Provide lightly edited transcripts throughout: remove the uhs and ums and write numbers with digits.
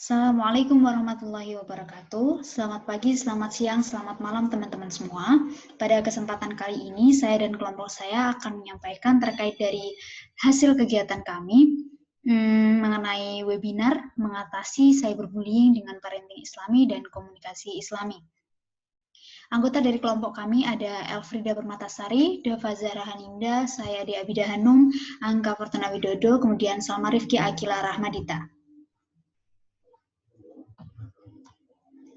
Assalamualaikum warahmatullahi wabarakatuh. Selamat pagi, selamat siang, selamat malam teman-teman semua. Pada kesempatan kali ini, saya dan kelompok saya akan menyampaikan terkait dari hasil kegiatan kami mengenai webinar mengatasi cyberbullying dengan parenting Islami dan komunikasi Islami. Anggota dari kelompok kami ada Elfrida Permatasari, Dava Zahra Haninda, saya Dea Abida Hanum, Angga Fortuna Widodo, kemudian Salma Rifki Akila Rahmadita.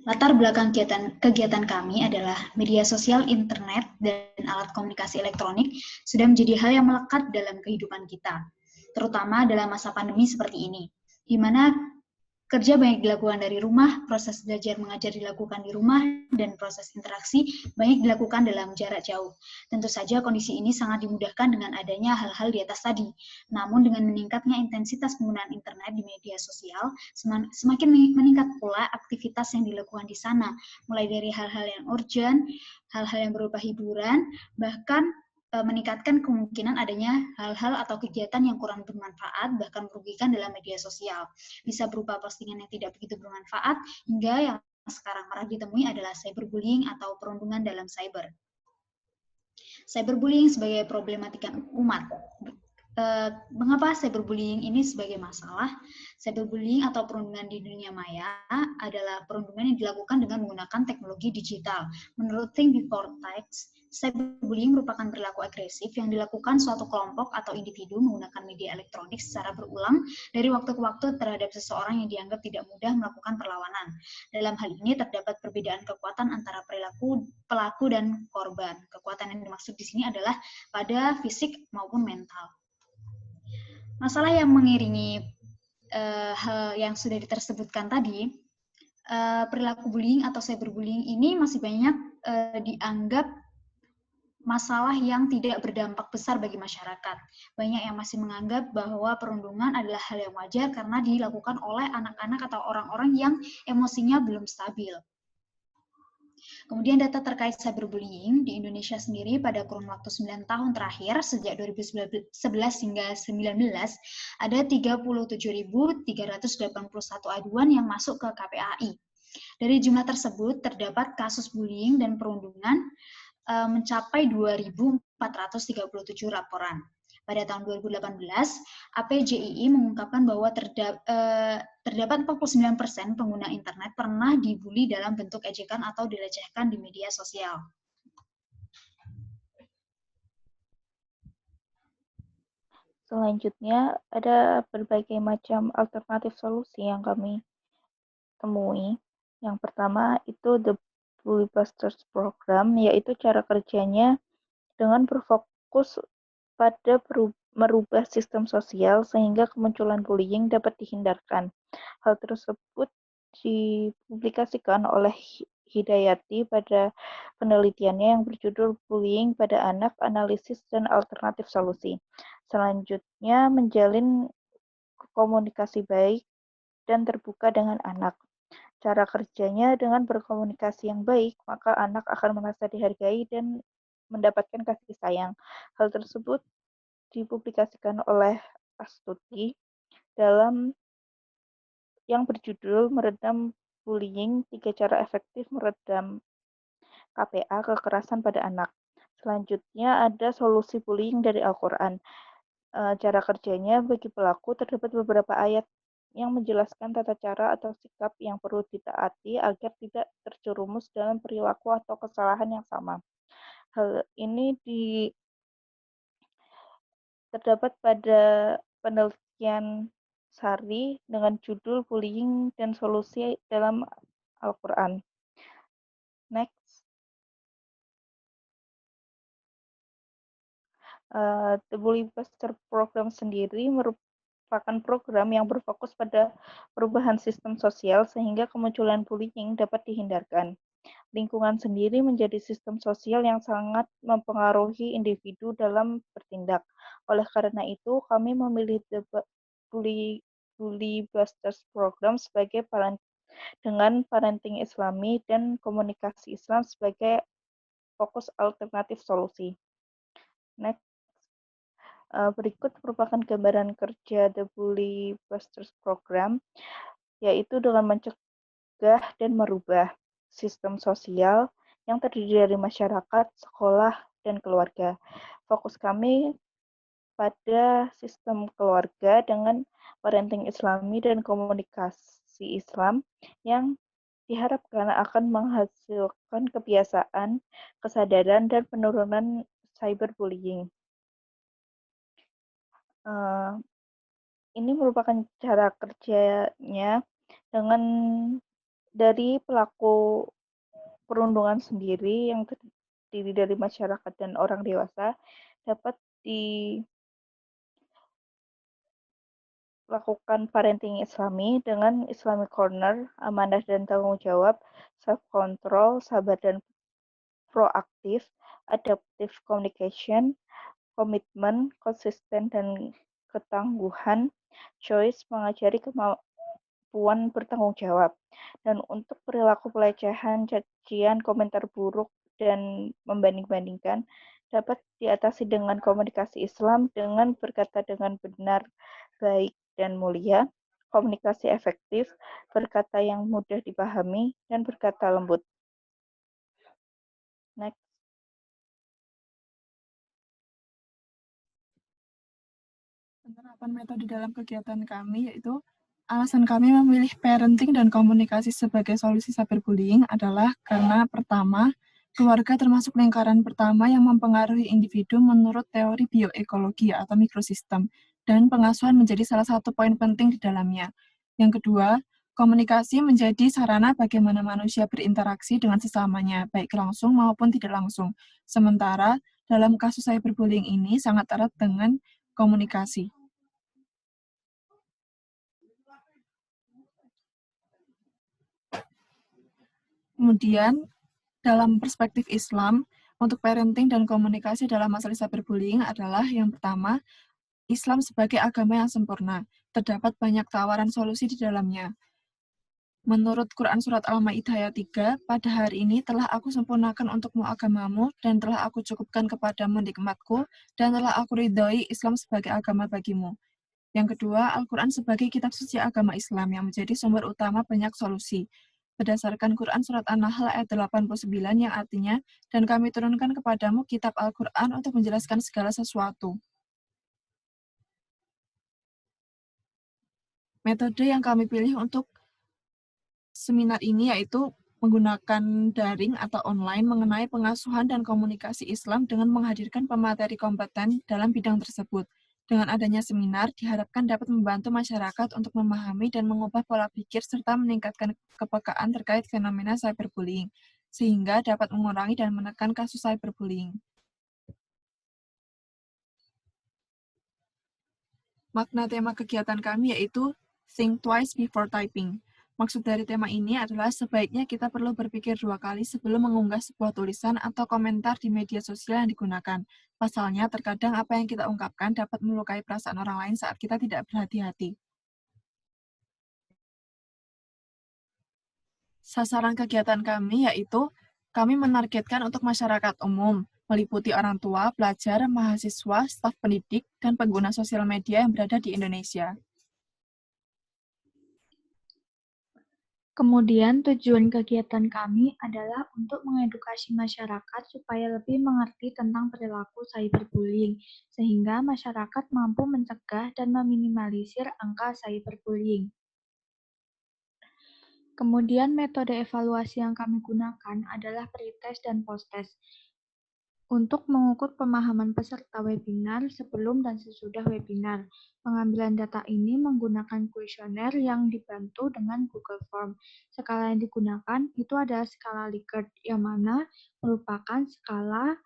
Latar belakang kegiatan kami adalah media sosial, internet, dan alat komunikasi elektronik sudah menjadi hal yang melekat dalam kehidupan kita, terutama dalam masa pandemi seperti ini, di mana kerja banyak dilakukan dari rumah, proses belajar mengajar dilakukan di rumah, dan proses interaksi banyak dilakukan dalam jarak jauh. Tentu saja kondisi ini sangat dimudahkan dengan adanya hal-hal di atas tadi. Namun dengan meningkatnya intensitas penggunaan internet di media sosial, semakin meningkat pula aktivitas yang dilakukan di sana, mulai dari hal-hal yang urgent, hal-hal yang berupa hiburan, bahkan meningkatkan kemungkinan adanya hal-hal atau kegiatan yang kurang bermanfaat, bahkan merugikan dalam media sosial. Bisa berupa postingan yang tidak begitu bermanfaat, hingga yang sekarang marak ditemui adalah cyberbullying atau perundungan dalam cyber. Cyberbullying sebagai problematika umat. Mengapa cyberbullying ini sebagai masalah? Cyberbullying atau perundungan di dunia maya adalah perundungan yang dilakukan dengan menggunakan teknologi digital. Menurut Think Before Text, cyberbullying merupakan perilaku agresif yang dilakukan suatu kelompok atau individu menggunakan media elektronik secara berulang dari waktu ke waktu terhadap seseorang yang dianggap tidak mudah melakukan perlawanan. Dalam hal ini terdapat perbedaan kekuatan antara perilaku pelaku dan korban. Kekuatan yang dimaksud di sini adalah pada fisik maupun mental. Masalah yang mengiringi hal yang sudah tersebutkan tadi, perilaku bullying atau cyberbullying ini masih banyak dianggap masalah yang tidak berdampak besar bagi masyarakat. Banyak yang masih menganggap bahwa perundungan adalah hal yang wajar karena dilakukan oleh anak-anak atau orang-orang yang emosinya belum stabil. Kemudian data terkait cyberbullying di Indonesia sendiri pada kurun waktu 9 tahun terakhir, sejak 2011 hingga 2019, ada 37.381 aduan yang masuk ke KPAI. Dari jumlah tersebut, terdapat kasus bullying dan perundungan mencapai 2.437 laporan. Pada tahun 2018, APJII mengungkapkan bahwa terdapat 49% pengguna internet pernah dibully dalam bentuk ejekan atau dilecehkan di media sosial. Selanjutnya, ada berbagai macam alternatif solusi yang kami temui. Yang pertama itu The Bully Busters Program, yaitu cara kerjanya dengan berfokus pada merubah sistem sosial sehingga kemunculan bullying dapat dihindarkan. Hal tersebut dipublikasikan oleh Hidayati pada penelitiannya yang berjudul Bullying pada Anak, Analisis dan Alternatif Solusi. Selanjutnya, menjalin komunikasi baik dan terbuka dengan anak. Cara kerjanya dengan berkomunikasi yang baik, maka anak akan merasa dihargai dan mendapatkan kasih sayang. Hal tersebut dipublikasikan oleh Astuti dalam yang berjudul Meredam Bullying, 3 Cara Efektif Meredam KPA, Kekerasan pada Anak. Selanjutnya ada solusi bullying dari Al-Quran. Cara kerjanya bagi pelaku terdapat beberapa ayat yang menjelaskan tata cara atau sikap yang perlu ditaati agar tidak terjerumus dalam perilaku atau kesalahan yang sama. Hal ini terdapat pada penelitian Sari dengan judul Bullying dan Solusi dalam Al-Quran. Next. The Bully Buster Program sendiri merupakan program yang berfokus pada perubahan sistem sosial sehingga kemunculan bullying dapat dihindarkan. Lingkungan sendiri menjadi sistem sosial yang sangat mempengaruhi individu dalam bertindak. Oleh karena itu, kami memilih The Bully Busters Program sebagai dengan parenting Islami dan komunikasi Islam sebagai fokus alternatif solusi. Next. Berikut merupakan gambaran kerja The Bully Busters Program, yaitu dengan mencegah dan merubah sistem sosial yang terdiri dari masyarakat, sekolah, dan keluarga. Fokus kami pada sistem keluarga dengan parenting Islami dan komunikasi Islam yang diharapkan akan menghasilkan kebiasaan, kesadaran, dan penurunan cyberbullying. Ini merupakan cara kerjanya dengan dari pelaku perundungan sendiri yang terdiri dari masyarakat dan orang dewasa dapat dilakukan parenting Islami dengan Islamic Corner, amanah dan tanggung jawab, self-control, sabar dan proaktif, adaptive communication, komitmen, konsisten dan ketangguhan, choice, mengajari kemampuan bertanggung jawab. Dan untuk perilaku pelecehan, cacian, komentar buruk, dan membanding-bandingkan dapat diatasi dengan komunikasi Islam dengan berkata dengan benar, baik, dan mulia, komunikasi efektif, berkata yang mudah dipahami, dan berkata lembut. Next. Penerapan metode dalam kegiatan kami yaitu alasan kami memilih parenting dan komunikasi sebagai solusi cyberbullying adalah karena pertama, keluarga termasuk lingkaran pertama yang mempengaruhi individu menurut teori bioekologi atau mikrosistem, dan pengasuhan menjadi salah satu poin penting di dalamnya. Yang kedua, komunikasi menjadi sarana bagaimana manusia berinteraksi dengan sesamanya, baik langsung maupun tidak langsung. Sementara, dalam kasus cyberbullying ini sangat erat dengan komunikasi. Kemudian, dalam perspektif Islam, untuk parenting dan komunikasi dalam masalah cyberbullying adalah yang pertama, Islam sebagai agama yang sempurna. Terdapat banyak tawaran solusi di dalamnya. Menurut Quran Surat Al-Ma'idah ayat 3, pada hari ini telah aku sempurnakan untukmu agamamu, dan telah aku cukupkan kepadamu nikmatku, dan telah aku ridhoi Islam sebagai agama bagimu. Yang kedua, Al-Quran sebagai kitab suci agama Islam yang menjadi sumber utama banyak solusi. Berdasarkan Quran Surat An-Nahl ayat 89 yang artinya, dan kami turunkan kepadamu kitab Al-Quran untuk menjelaskan segala sesuatu. Metode yang kami pilih untuk seminar ini yaitu menggunakan daring atau online mengenai pengasuhan dan komunikasi Islam dengan menghadirkan pemateri kompeten dalam bidang tersebut. Dengan adanya seminar, diharapkan dapat membantu masyarakat untuk memahami dan mengubah pola pikir serta meningkatkan kepekaan terkait fenomena cyberbullying, sehingga dapat mengurangi dan menekan kasus cyberbullying. Makna tema kegiatan kami yaitu Think Twice Before Typing. Maksud dari tema ini adalah sebaiknya kita perlu berpikir 2 kali sebelum mengunggah sebuah tulisan atau komentar di media sosial yang digunakan. Pasalnya, terkadang apa yang kita ungkapkan dapat melukai perasaan orang lain saat kita tidak berhati-hati. Sasaran kegiatan kami yaitu kami menargetkan untuk masyarakat umum, meliputi orang tua, pelajar, mahasiswa, staf pendidik, dan pengguna sosial media yang berada di Indonesia. Kemudian tujuan kegiatan kami adalah untuk mengedukasi masyarakat supaya lebih mengerti tentang perilaku cyberbullying, sehingga masyarakat mampu mencegah dan meminimalisir angka cyberbullying. Kemudian metode evaluasi yang kami gunakan adalah pretest dan posttest untuk mengukur pemahaman peserta webinar sebelum dan sesudah webinar. Pengambilan data ini menggunakan kuesioner yang dibantu dengan Google Form. Skala yang digunakan itu adalah skala Likert, yang mana merupakan skala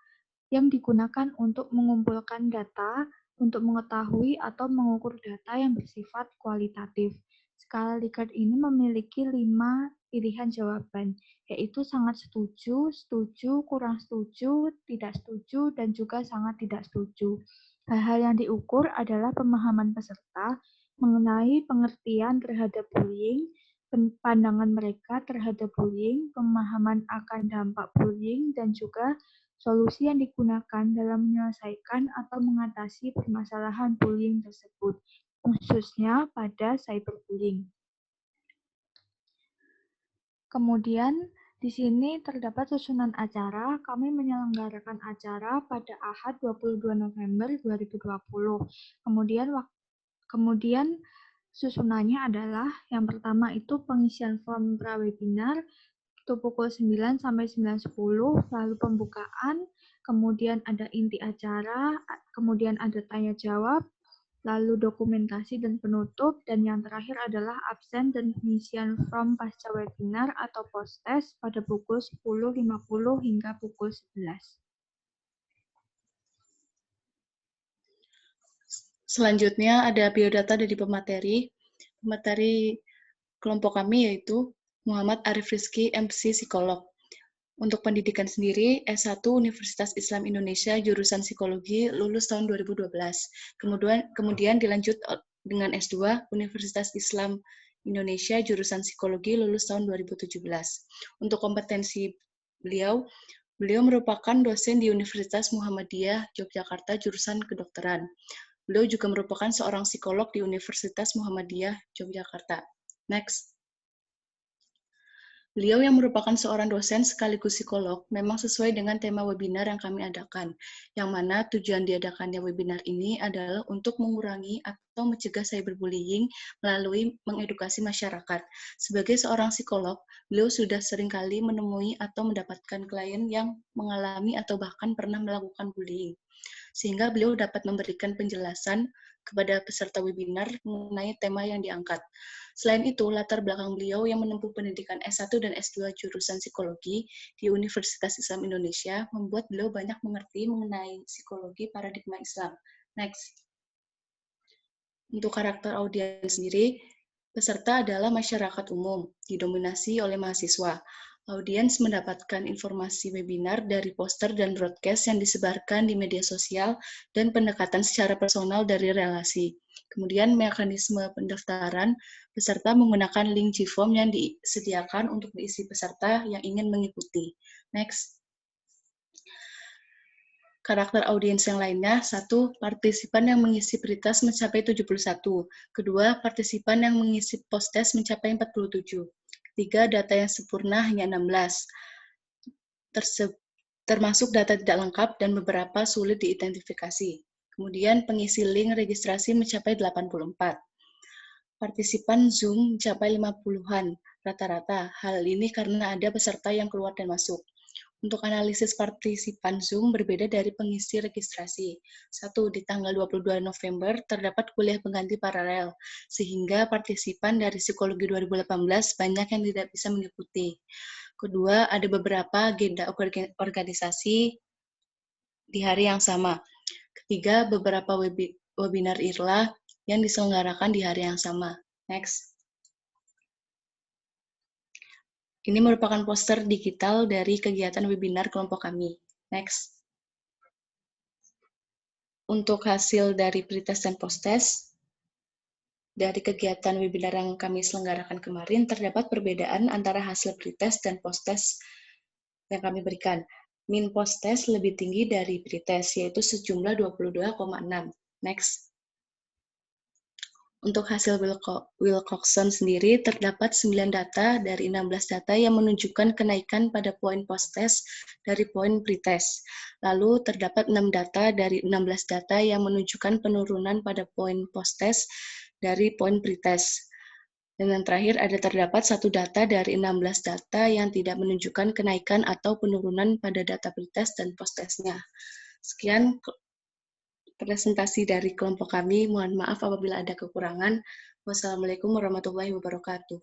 yang digunakan untuk mengumpulkan data untuk mengetahui atau mengukur data yang bersifat kualitatif. Skala Likert ini memiliki 5 pilihan jawaban, yaitu sangat setuju, setuju, kurang setuju, tidak setuju, dan juga sangat tidak setuju. Hal-hal yang diukur adalah pemahaman peserta mengenai pengertian terhadap bullying, pandangan mereka terhadap bullying, pemahaman akan dampak bullying, dan juga solusi yang digunakan dalam menyelesaikan atau mengatasi permasalahan bullying tersebut, khususnya pada cyberbullying. Kemudian, di sini terdapat susunan acara. Kami menyelenggarakan acara pada Ahad 22 November 2020. Kemudian susunannya adalah yang pertama itu pengisian form pra-webinar itu pukul 9 sampai 9.10, lalu pembukaan, kemudian ada inti acara, kemudian ada tanya jawab, lalu dokumentasi dan penutup, dan yang terakhir adalah absen dan pengisian form pasca webinar atau post-test pada pukul 10.50 hingga pukul 11. Selanjutnya ada biodata dari pemateri. Pemateri kelompok kami yaitu Muhammad Arif Rizky, MC Psikolog. Untuk pendidikan sendiri, S1 Universitas Islam Indonesia, jurusan Psikologi, lulus tahun 2012. Kemudian dilanjut dengan S2 Universitas Islam Indonesia, jurusan Psikologi, lulus tahun 2017. Untuk kompetensi beliau merupakan dosen di Universitas Muhammadiyah, Yogyakarta, jurusan kedokteran. Beliau juga merupakan seorang psikolog di Universitas Muhammadiyah, Yogyakarta. Next. Beliau yang merupakan seorang dosen sekaligus psikolog memang sesuai dengan tema webinar yang kami adakan, yang mana tujuan diadakannya webinar ini adalah untuk mengurangi atau mencegah cyberbullying melalui mengedukasi masyarakat. Sebagai seorang psikolog, beliau sudah seringkali menemui atau mendapatkan klien yang mengalami atau bahkan pernah melakukan bullying, sehingga beliau dapat memberikan penjelasan kepada peserta webinar mengenai tema yang diangkat. Selain itu, latar belakang beliau yang menempuh pendidikan S1 dan S2 jurusan psikologi di Universitas Islam Indonesia membuat beliau banyak mengerti mengenai psikologi paradigma Islam. Next. Untuk karakter audiens sendiri, peserta adalah masyarakat umum, didominasi oleh mahasiswa. Audiens mendapatkan informasi webinar dari poster dan broadcast yang disebarkan di media sosial dan pendekatan secara personal dari relasi. Kemudian mekanisme pendaftaran, peserta menggunakan link Gform yang disediakan untuk diisi peserta yang ingin mengikuti. Next. Karakter audiens yang lainnya, 1. Partisipan yang mengisi pretest mencapai 71. Kedua, partisipan yang mengisi post-test mencapai 47. Ketiga, data yang sempurna hanya 16. Termasuk data tidak lengkap dan beberapa sulit diidentifikasi. Kemudian pengisi link registrasi mencapai 84. Partisipan Zoom mencapai 50-an rata-rata. Hal ini karena ada peserta yang keluar dan masuk. Untuk analisis partisipan Zoom berbeda dari pengisi registrasi. 1. Di tanggal 22 November terdapat kuliah pengganti paralel, sehingga partisipan dari Psikologi 2018 banyak yang tidak bisa mengikuti. Kedua, ada beberapa agenda organisasi di hari yang sama. Ketiga, beberapa webinar IRLA yang diselenggarakan di hari yang sama. Next. Ini merupakan poster digital dari kegiatan webinar kelompok kami. Next. Untuk hasil dari pretest dan post-test, dari kegiatan webinar yang kami selenggarakan kemarin, terdapat perbedaan antara hasil pretest dan post-test yang kami berikan. Min post-test lebih tinggi dari pretest, yaitu sejumlah 22,6. Next. Untuk hasil Wilcoxon sendiri, terdapat 9 data dari 16 data yang menunjukkan kenaikan pada poin post-test dari poin pretest. Lalu terdapat 6 data dari 16 data yang menunjukkan penurunan pada poin post-test dari poin pretest. Dan yang terakhir terdapat 1 data dari 16 data yang tidak menunjukkan kenaikan atau penurunan pada data pretest dan post-testnya. Sekian presentasi dari kelompok kami. Mohon maaf apabila ada kekurangan. Wassalamualaikum warahmatullahi wabarakatuh.